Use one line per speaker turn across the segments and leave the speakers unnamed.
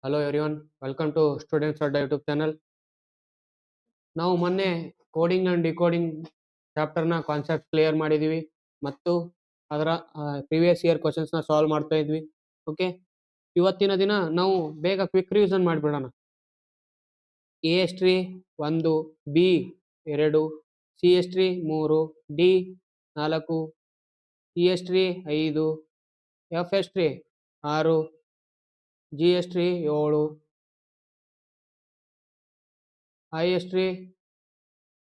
Hello everyone, welcome to students Adda YouTube channel. ನಾವು ಮೊನ್ನೆ coding and decoding ಚಾಪ್ಟರ್ನ concept clear ಮಾಡಿದ್ದೀವಿ ಮತ್ತು ಅದರ ಪ್ರಿವಿಯಸ್ ಇಯರ್ ಕ್ವಶನ್ಸ್ನ ಸಾಲ್ವ್ ಮಾಡ್ತಾ ಇದ್ವಿ. ಓಕೆ, ಇವತ್ತಿನ ದಿನ ನಾವು ಬೇಗ ಕ್ವಿಕ್ ರಿವಿಷನ್ ಮಾಡಿಬಿಡೋಣ. A is tree 1, B 2, C is tree 3, D 4, E is tree 5, F is tree 6, G is tree 7, I is tree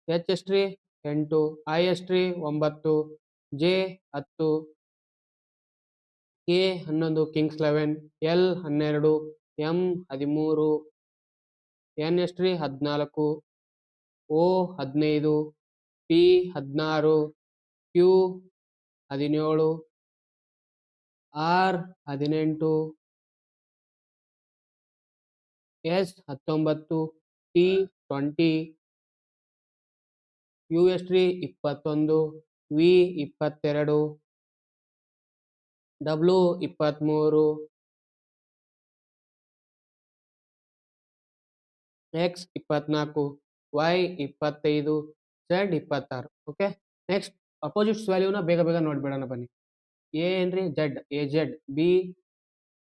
H is tree 8, I is tree 9, J 10, K 11 kings 11, L 12, M 13, N is tree 14, O 15, P 16, Q 17, R 18, S 19, T 20, U S tree 21, V 22, W 23, X 24, Y 25, Z 26. Okay, next opposites ವ್ಯಾಲ್ಯೂನ ಬೇಗ ಬೇಗ ನೋಡ್ಬಿಡೋಣ ಬನ್ನಿ. A ಏನ್ರಿ Z, A Z. B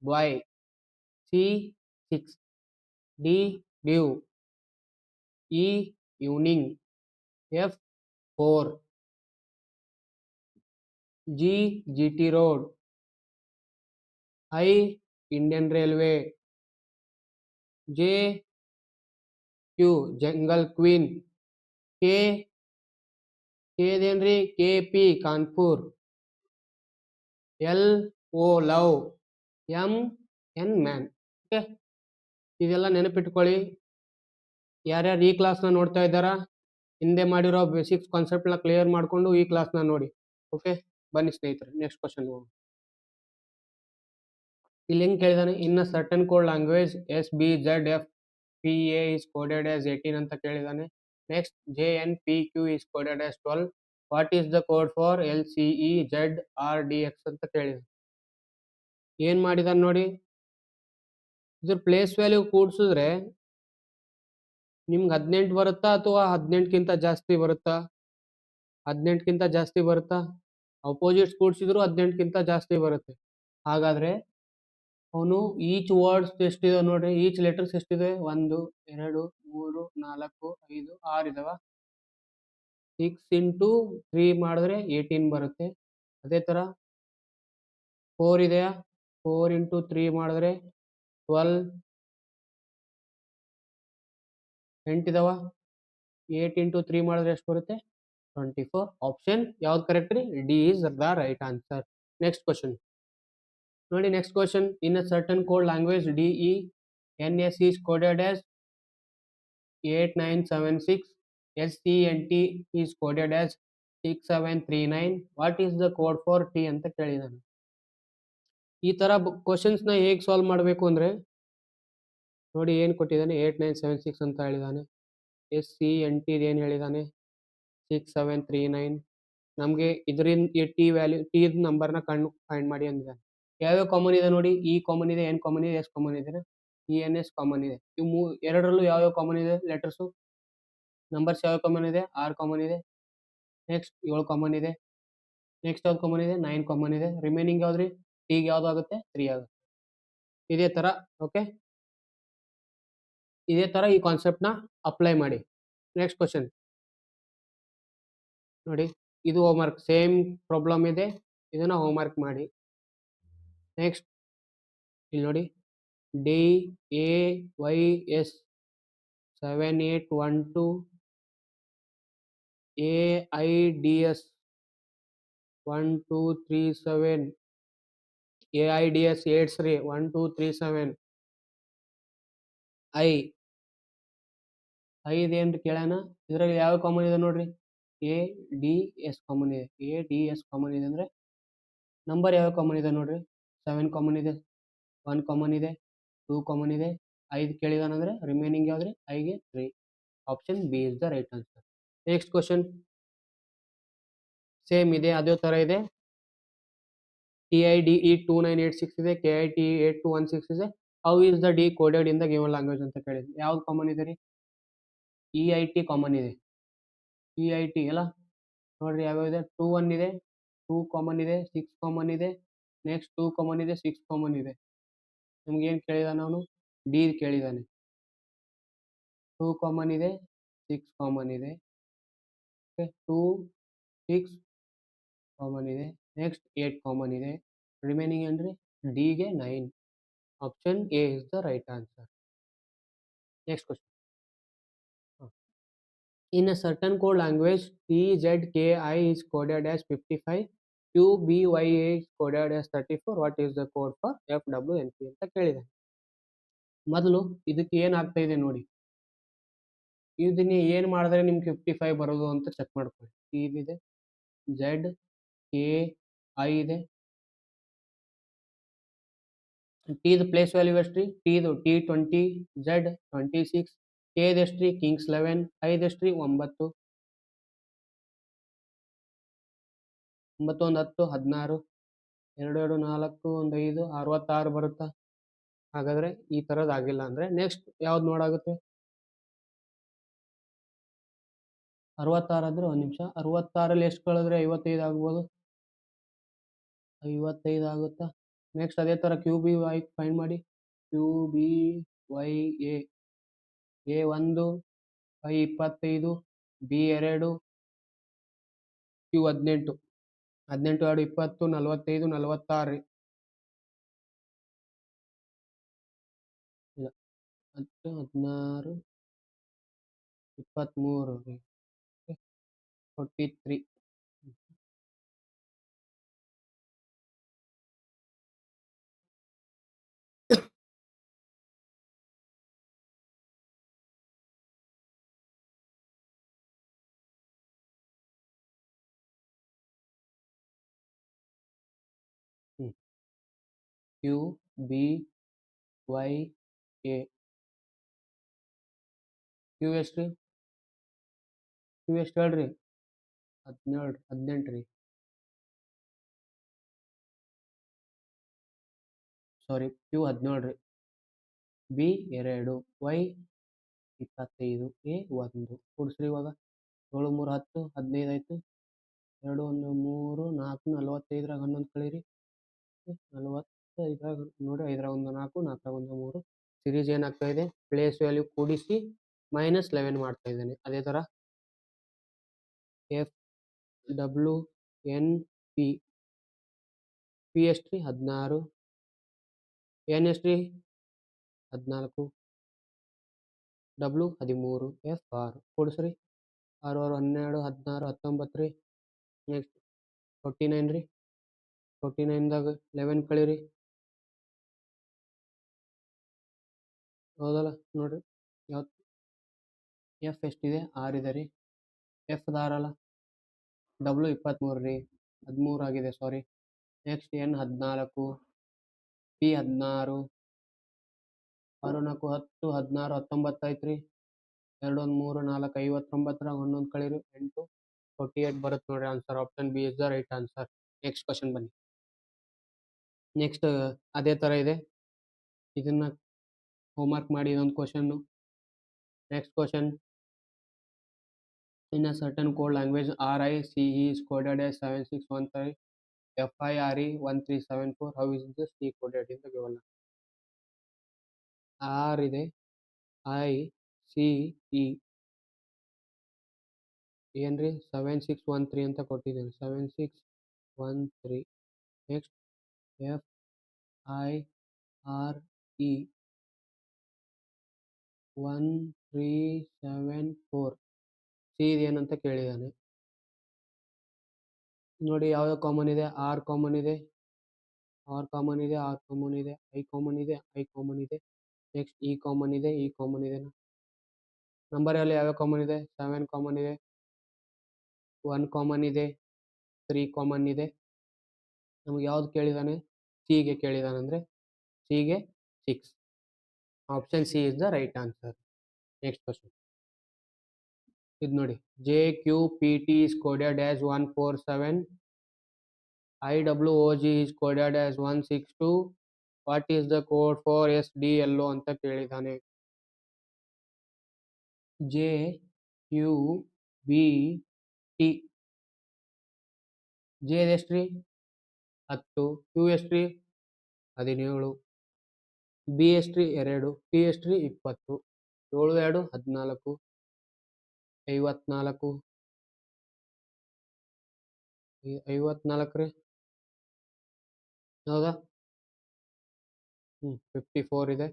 Y, C 6, D dew, E evening, F 4, G G T road, I Indian railway, J Q jungle queen, K ಕೇದೇನ್ರಿ K P Kanpur, L O love, M N man. Okay, ಇದೆಲ್ಲ ನೆನಪಿಟ್ಕೊಳ್ಳಿ. ಯಾರ್ಯಾರು ಈ ಕ್ಲಾಸ್ನ ನೋಡ್ತಾ ಇದ್ದಾರಾ, ಹಿಂದೆ ಮಾಡಿರೋ ಬೇಸಿಕ್ಸ್ ಕಾನ್ಸೆಪ್ಟ್ನ ಕ್ಲಿಯರ್ ಮಾಡಿಕೊಂಡು ಈ ಕ್ಲಾಸ್ನ ನೋಡಿ. ಓಕೆ, ಬನ್ನಿ ಸ್ನೇಹಿತರೆ, ನೆಕ್ಸ್ಟ್ ಕ್ವಶನ್. ಇಲ್ಲಿ ಹೆಂಗ್ ಕೇಳಿದಾನೆ, in certain code language S B Z F P A is coded as 18 ಅಂತ ಕೇಳಿದಾನೆ. Next J N P Q is coded as 12. What is the code for L C E Z R D X ಅಂತ ಕೇಳಿದ. ಏನ್ ಮಾಡಿದಾನೆ ನೋಡಿ, ಇದ್ರ place value ಕೂಡ್ಸಿದ್ರೆ ನಿಮ್ಗೆ 18 ಬರುತ್ತಾ ಅಥವಾ 18ಕ್ಕಿಂತ ಜಾಸ್ತಿ ಬರುತ್ತಾ? 18ಕ್ಕಿಂತ ಜಾಸ್ತಿ ಬರುತ್ತಾ? ಅಪೋಸಿಟ್ಸ್ ಕೂಡ್ಸಿದ್ರು 18ಕ್ಕಿಂತ ಜಾಸ್ತಿ ಬರುತ್ತೆ. ಹಾಗಾದ್ರೆ ಅವನು ಈಚ್ ವರ್ಡ್ಸ್ ಎಷ್ಟಿದೆ ನೋಡ್ರಿ, ಈಚ್ ಲೆಟರ್ಸ್ ಎಷ್ಟಿದೆ? 1, 2, 3, 4, 5, 6 ಇದಾವ. 6 ಇಂಟು 3 ಮಾಡಿದ್ರೆ 18 ಬರುತ್ತೆ. ಅದೇ ಥರ 4 ಇದೆಯಾ, 4 ಇಂಟು 3 ಮಾಡಿದ್ರೆ 12. 8 ಇದಾವ, 8 ಇಂಟು 3 ಮಾಡಿದ್ರೆ ಎಷ್ಟು ಬರುತ್ತೆ? 24. ಆಪ್ಷನ್ ಯಾವ್ದು ಕರೆಕ್ಟ್ ರೀ? D is the right answer. Next question ನೋಡಿ. Next question, in a certain code language D E N S is coded as 8976. S C N T is coded as 6739. What is the code for T ಅಂತ ಕೇಳಿದಾನೆ. ಈ ತರ ಕ್ವಶನ್ಸ್ನ ಹೇಗೆ solve ಮಾಡಬೇಕು ಅಂದ್ರೆ ನೋಡಿ, ಏನು ಕೊಟ್ಟಿದ್ದಾನೆ? 8976 ಅಂತ ಹೇಳಿದಾನೆ. ಎಸ್ ಸಿ ಎನ್ ಟಿ ಏನು ಹೇಳಿದಾನೆ? 6739. ನಮಗೆ ಇದರಿಂದ ಟಿ ವ್ಯಾಲ್ಯೂ, ಟಿ ನಂಬರ್ನ ಫೈಂಡ್ ಮಾಡಿ ಅಂದಿದ್ದಾನೆ. ಯಾವ್ಯಾವ ಕಾಮನ್ ಇದೆ ನೋಡಿ, ಇ ಕಾಮನ್ ಇದೆ, ಎನ್ ಕಾಮನ್ ಇದೆ, ಎಸ್ ಕಾಮನ್ ಇದೆ, ಇ ಎನ್ ಎಸ್ ಕಾಮನ್ ಇದೆ. ಇವು ಎರಡರಲ್ಲೂ ಯಾವ್ಯಾವ ಕಾಮನ್ ಇದೆ? ಲೆಟರ್ಸು, ನಂಬರ್ಸ್ ಯಾವ ಕಾಮನ್ ಇದೆ? ಆರ್ ಕಾಮನ್ ಇದೆ. ನೆಕ್ಸ್ಟ್ 7 ಕಾಮನ್ ಇದೆ. ನೆಕ್ಸ್ಟ್ ಯಾವ್ದು ಕಾಮನ್ ಇದೆ? 9 ಕಾಮನ್ ಇದೆ. ರಿಮೈನಿಂಗ್ ಯಾವ್ದ್ರಿ? ಟಿಗೆ ಯಾವ್ದು ಆಗುತ್ತೆ? 3 ಆಗುತ್ತೆ. ಇದೇ ತರ. ಓಕೆ, ಇದೇ ತರ ಈ ಕಾನ್ಸೆಪ್ಟ್ನ ಅಪ್ಲೈ ಮಾಡಿ. ನೆಕ್ಸ್ಟ್ ಕ್ವಶನ್ ನೋಡಿ, ಇದು ಹೋಮ್ವರ್ಕ್, ಸೇಮ್ ಪ್ರಾಬ್ಲಮ್ ಇದೆ, ಇದನ್ನ ಹೋಮ್ವರ್ಕ್ ಮಾಡಿ. ನೆಕ್ಸ್ಟ್ ಇಲ್ಲಿ ನೋಡಿ, D A Y S 7812, A I D S 1237, A I D S 83 1237, I ಇದೇನ್ರಿ ಕೇಳೋಣ. ಇದರಲ್ಲಿ ಯಾವ ಕಾಮನ್ ಇದೆ ನೋಡ್ರಿ? ಎ ಡಿ ಎಸ್ ಕಾಮನ್ ಇದೆ. ಎ ಡಿ ಎಸ್ ಕಾಮನ್ ಇದೆ ಅಂದ್ರೆ ನಂಬರ್ ಯಾವ ಕಾಮನ್ ಇದೆ ನೋಡ್ರಿ? 7 ಕಾಮನ್ ಇದೆ, 1 ಕಾಮನ್ ಇದೆ, 2 ಕಾಮನ್ ಇದೆ, 5 ಕೇಳಿದಾನಂದ್ರೆ ರಿಮೈನಿಂಗ್ ಯಾವ್ದ್ರಿ? ಐಗೆ 3. Option B is the right answer. Next question same ಇದೆ, ಅದೇ ತರ ಇದೆ. ಟಿ ಐ ಡಿ ಇ 2986 ಇದೆ, ಕೆ ಐ ಟಿ 8216 ಇದೆ, how is the D coded in the given language ಅಂತ ಕೇಳಿದ್ವಿ. ಯಾವ್ದು ಕಾಮನ್ ಇದೆ ರೀ? ಇ ಐ ಟಿ ಕಾಮನ್ ಇದೆ. ಇ ಐ ಟಿ ಅಲ್ಲ ನೋಡ್ರಿ ಯಾವ್ಯಾವ ಇದೆ. 2 1 ಇದೆ, 2 ಕಾಮನ್ ಇದೆ, 6 ಕಾಮನ್ ಇದೆ, ನೆಕ್ಸ್ಟ್ 2 ಕಾಮನ್ ಇದೆ, 6 ಕಾಮನ್ ಇದೆ. ನಿಮ್ಗೆ ಏನು ಕೇಳಿದಾನೆ ಅವನು? ಡಿ ಕೇಳಿದಾನೆ. 2 ಕಾಮನ್ ಇದೆ, 6 ಕಾಮನ್ ಇದೆ, 2 6 ಕಾಮನ್ ಇದೆ, ನೆಕ್ಸ್ಟ್ 8 ಕಾಮನ್ ಇದೆ, ರಿಮೈನಿಂಗ್ ಏನ್ರಿ? ಡಿಗೆ 9. Option A is the right answer. Next question. In a certain code language, TZKI is coded as 55, QBYA is coded as 34. What is the code for FWNP ಅಂತ ಕೇಳಿದೆ. ಮೊದಲು ಇದಕ್ಕೆ ಏನಾಗ್ತಾ ಇದೆ ನೋಡಿ. ಇದನ್ನ ಏನು ಮಾಡಿದ್ರೆ ನಿಮ್ಗೆ 55 ಬರೋದು ಅಂತ ಚೆಕ್ ಮಾಡ್ಕೊಳ್ಳಿ. ಟಿ ಇದೆ, ಝೆಡ್ ಕೆ ಐ ಇದೆ. ಟಿ ಪ್ಲೇಸ್ ವ್ಯಾಲ್ಯೂ ಎಷ್ಟು ರೀ? ಟಿದು T20, ಝೆಡ್ 26, ಕೆ ಎಷ್ಟು ರೀ? ಕಿಂಗ್ಸ್ 11, ಐ ಎಷ್ಟು ರೀ? 9, 9 1 10 16, 2 2 4 1 5 66 ಬರುತ್ತಾ? ಹಾಗಾದ್ರೆ ಈ ಥರದ್ದು ಆಗಿಲ್ಲ ಅಂದರೆ ನೆಕ್ಸ್ಟ್ ಯಾವ್ದು ನೋಡಾಗುತ್ತೆ? 66 ಅಂದರೆ ಒಂದು ನಿಮಿಷ, 66ರಲ್ಲಿ ಎಷ್ಟು ಕಳೆದ್ರೆ 55 ಆಗ್ಬೋದು? 55 ಆಗುತ್ತಾ? ನೆಕ್ಸ್ಟ್ ಅದೇ ಥರ ಕ್ಯೂ ಬಿ ವೈ ಫೈಂಡ್ ಮಾಡಿ. Q B Y A 1 Y 25, B 2, Q 18, 18 2 20, 45 46 ರೀ. ಇಲ್ಲ 10 16 23 ರೀ. 43. Q B Y A Q ಎಷ್ಟು ರೀ? ಕ್ಯೂ ಎಷ್ಟು ಹೇಳ್ರಿ? 17 18 ರೀ. ಸಾರಿ ಕ್ಯೂ 17 ರೀ. ಬಿ 2, ವೈ 25, ಎ 1 ಕೂಡಿಸ್ರಿ. ಇವಾಗ 7 3 10 15 ಆಯಿತು. 2 1 3 4 45ರಾಗ 11 ಕಳೀರಿ. 45ರಾಗ ನೋಡಿ, 5ರಾಗ 1 4, 4ರಾಗ 1 3. ಸಿರೀಸ್ ಏನಾಗ್ತಾ ಇದೆ? ಪ್ಲೇಸ್ ವ್ಯಾಲ್ಯೂ ಕೂಡಿಸಿ -11 ಮಾಡ್ತಾ ಇದ್ದಾನೆ. ಅದೇ ಥರ F W N P. P ಎಷ್ಟು ರೀ? 16, ಎನ್ ಎಷ್ಟು ರೀ? 14, ಡಬ್ಲ್ಯೂ 13, ಎಫ್ 6 ಕೂಡಿಸ್ರಿ. 6 6 12 16 19 ರೀ. ನೆಕ್ಸ್ಟ್ 49 ರೀ. 49ದಾಗ 11 ಕಳೀರಿ. ಹೌದಲ್ಲ ನೋಡ್ರಿ ಯಾವ್ದು? ಎಫ್ ಎಷ್ಟಿದೆ? 6 ಇದೆ ರೀ. ಎಫ್ 6 ಅಲ್ಲ. ಡಬ್ಲ್ಯೂ 23 ರೀ. 13 ಆಗಿದೆ, ಸಾರಿ. ನೆಕ್ಸ್ಟ್ ಎನ್ 14, ಪಿ 16, 6 4 10 16 19 ಆಯ್ತು ರೀ. 2 1 3 4 59ರಾಗ 11 ಕಳೀರಿ. 8 48 ಬರುತ್ತೆ ನೋಡ್ರಿ answer. Option B is the right answer. Next question ಬನ್ನಿ. ನೆಕ್ಸ್ಟ್ ಅದೇ ಥರ ಇದೆ. ಇದನ್ನ ಹೋಮ್ವರ್ಕ್ ಮಾಡಿ ಇದೊಂದು question. Next question. In a certain code language, RICE is coded as 7613, FIRE 1374. How is this decoded in the given language? R ಇದೆ, I C E ಏನ್ರಿ 7613 ಅಂತ ಕೊಟ್ಟಿದ್ದೇನೆ. 7613. Next FIRE 1374. ಸಿ ಏನಂತ ಕೇಳಿದ್ದಾನೆ. ನೋಡಿ ಯಾವ್ಯಾವ ಕಾಮನ್ ಇದೆ? ಆರ್ ಕಾಮನ್ ಇದೆ, R common ಇದೆ, ಆರ್ ಕಾಮನ್ ಇದೆ, ಐ ಕಾಮನ್ ಇದೆ, ಐ ಕಾಮನ್ ಇದೆ. ನೆಕ್ಸ್ಟ್ ಇ ಕಾಮನ್ ಇದೆ, ಇ ಕಾಮನ್ ಇದೆ. ನಂಬರಲ್ಲಿ ಯಾವ್ಯಾವ ಕಾಮನ್ ಇದೆ? 7 ಕಾಮನ್ ಇದೆ, 1 ಕಾಮನ್ ಇದೆ, 3 ಕಾಮನ್ ಇದೆ. ನಮಗೆ ಯಾವ್ದು ಕೇಳಿದಾನೆ? ಸಿಗೆ ಕೇಳಿದಾನೆ, ಅಂದರೆ ಸಿಗೆ 6. Option C is the right answer. Next question. ಇದು ನೋಡಿ, J Q P T is coded as 147, IWOG is coded as 162. What is the code for SDLO ಅಂತ ಕೇಳಿದ್ದಾನೆ. JQBT. ಜೆ ಎಷ್ಟ್ರಿ 10, ಕ್ಯೂ ಎಷ್ಟ್ರಿ 17, ಬಿ ಎಷ್ಟ್ರಿ 2, ಟಿ ಎಷ್ಟ್ರಿ 20, 7 2 14, 54, 54 ರೀ, ಹೌದಾ? 54 ಇದೆ.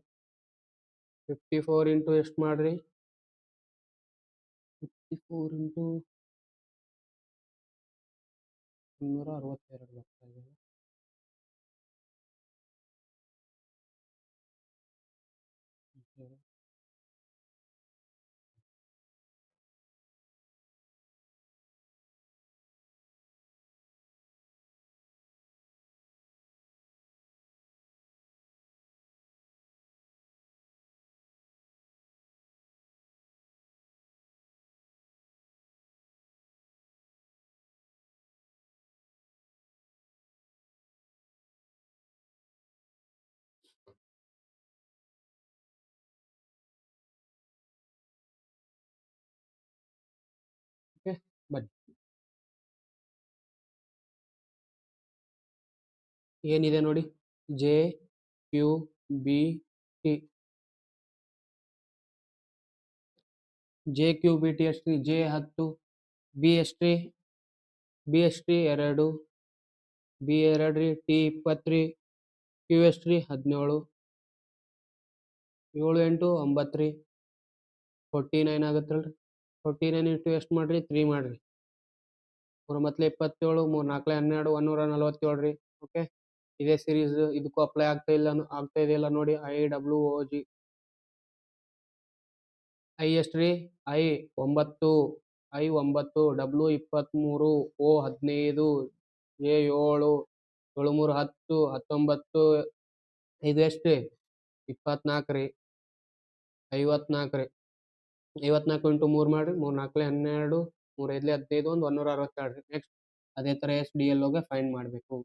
54 ಇಂಟು ಎಷ್ಟು ಮಾಡ್ರಿ? 54 ಇಂಟು 362 ಬರ್ತಾ ಇದೆ. ಓಕೆ, ಬನ್ನಿ. ಏನಿದೆ ನೋಡಿ, JQBT. JQBT ಎಷ್ಟ್ರಿ? ಜೆ 10, ಬಿ ಎಷ್ಟ್ರಿ? ಬಿ ಎಷ್ಟ್ರಿ 2, ಬಿ 2 ರೀ, ಟಿ 20 ರೀ, ಕ್ಯೂ ಎಷ್ಟ್ರಿ 17, 7 8 9 ರೀ, 49 ಆಗತ್ತಲ್ರಿ. 49 ಇಂಟು ಎಷ್ಟು ಮಾಡ್ರಿ? 3 ಮಾಡ್ರಿ. 3 ಮತ್ಲೆ 27, 3 4 12, 147 ರೀ. ಓಕೆ, ಇದೇ ಸೀರೀಸ್ ಇದಕ್ಕೂ ಅಪ್ಲೈ ಆಗ್ತಾ ಇದೆಯಲ್ಲ ನೋಡಿ. IWOG. ಐ ಎಷ್ಟ್ರಿ? I 9, I 9, W 23, O 15, A 7, 7 3 10, 19, ಇದು ಎಷ್ಟ್ರಿ? 24 ರೀ, 54 ರೀ. 54 ಇಂಟು 3 ಮಾಡ್ರಿ. 3 4 12, 3 5 15, 162 ರೀ. ನೆಕ್ಸ್ಟ್ ಅದೇ ಥರ SDLOಗೆ ಫೈಂಡ್ ಮಾಡಬೇಕು.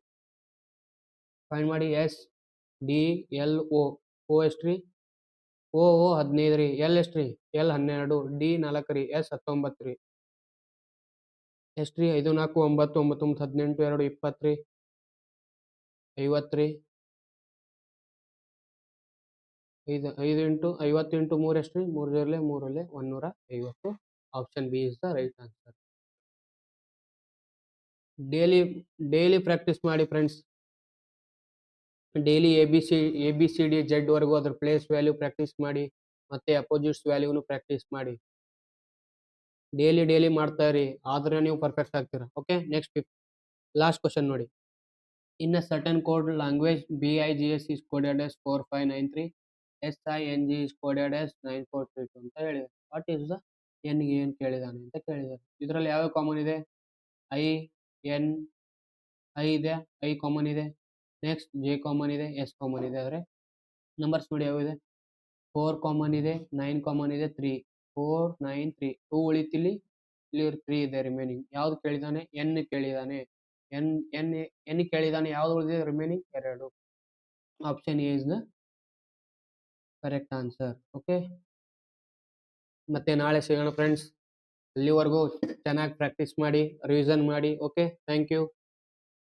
ಫೈಂಡ್ ಮಾಡಿ. SDLO. ಓ ಎಷ್ಟ್ರಿ? ಓ 15 ರೀ. ಎಲ್ ಎಷ್ಟ್ರಿ? ಎಲ್ 12, ಡಿ 4 ರೀ, ಎಸ್ 19 ರೀ. ಎಷ್ಟ್ರಿ? 5 4 9, 9 9 18, 2 20 ರೀ, 50 ರೀ. 5 ಇಂಟು 50 ಇಂಟು 3 ಎಷ್ಟ್ರಿ? 3 0 3 150. Option B is the right answer. Daily practice ಮಾಡಿ ಫ್ರೆಂಡ್ಸ್. ಡೈಲಿ ABCD Z ವರೆಗೂ ಅದ್ರ ಪ್ಲೇಸ್ ವ್ಯಾಲ್ಯೂ ಪ್ರಾಕ್ಟೀಸ್ ಮಾಡಿ, ಮತ್ತೆ ಅಪೋಸಿಟ್ಸ್ ವ್ಯಾಲ್ಯೂನು ಪ್ರಾಕ್ಟೀಸ್ ಮಾಡಿ. ಡೈಲಿ ಮಾಡ್ತಾ ಇರಿ, ಆದ್ರೆ ನೀವು ಪರ್ಫೆಕ್ಟ್ ಆಗ್ತೀರಾ. ಓಕೆ, ನೆಕ್ಸ್ಟ್ ಲಾಸ್ಟ್ ಕ್ವಶನ್ ನೋಡಿ. In a certain code language BIGS is coded as 4593, SING is coded as 9432 ಅಂತ ಹೇಳಿದೆ. ವಾಟ್ ಈಸ್ ದ ಎನ್ ಗೆ ಏನು ಕೇಳಿದಾನೆ ಅಂತ ಕೇಳಿದ್ದಾರೆ. ಇದರಲ್ಲಿ ಯಾವ್ಯಾವ ಕಾಮನ್ ಇದೆ? ಐ ಎನ್ ಐ ಇದೆ, ಐ ಕಾಮನ್ ಇದೆ. ನೆಕ್ಸ್ಟ್ ಜೆ ಕಾಮನ್ ಇದೆ, ಎಸ್ ಕಾಮನ್ ಇದೆ. ಆದರೆ ನಂಬರ್ಸ್ ನೋಡಿ ಯಾವಿದೆ? 4 ಕಾಮನ್ ಇದೆ, 9 ಕಾಮನ್ ಇದೆ, 3 4 9 3 2 ಉಳಿತಿಲ್ಲಿ, ಇಲ್ಲಿ 3 ಇದೆ ರಿಮೈನಿಂಗ್. ಯಾವ್ದು ಕೇಳಿದಾನೆ? ಎನ್ ಕೇಳಿದಾನೆ. ಎನ್ ಕೇಳಿದಾನೆ. ಯಾವ್ದು ಉಳಿದಿದೆ remaining? 2. Option A is the correct answer. Okay, ಮತ್ತೆ ನಾಳೆ ಸಿಗೋಣ ಫ್ರೆಂಡ್ಸ್. ಅಲ್ಲಿವರೆಗೂ ಚೆನ್ನಾಗಿ ಪ್ರಾಕ್ಟೀಸ್ ಮಾಡಿ, ರಿವಿಷನ್ ಮಾಡಿ. Okay, thank you.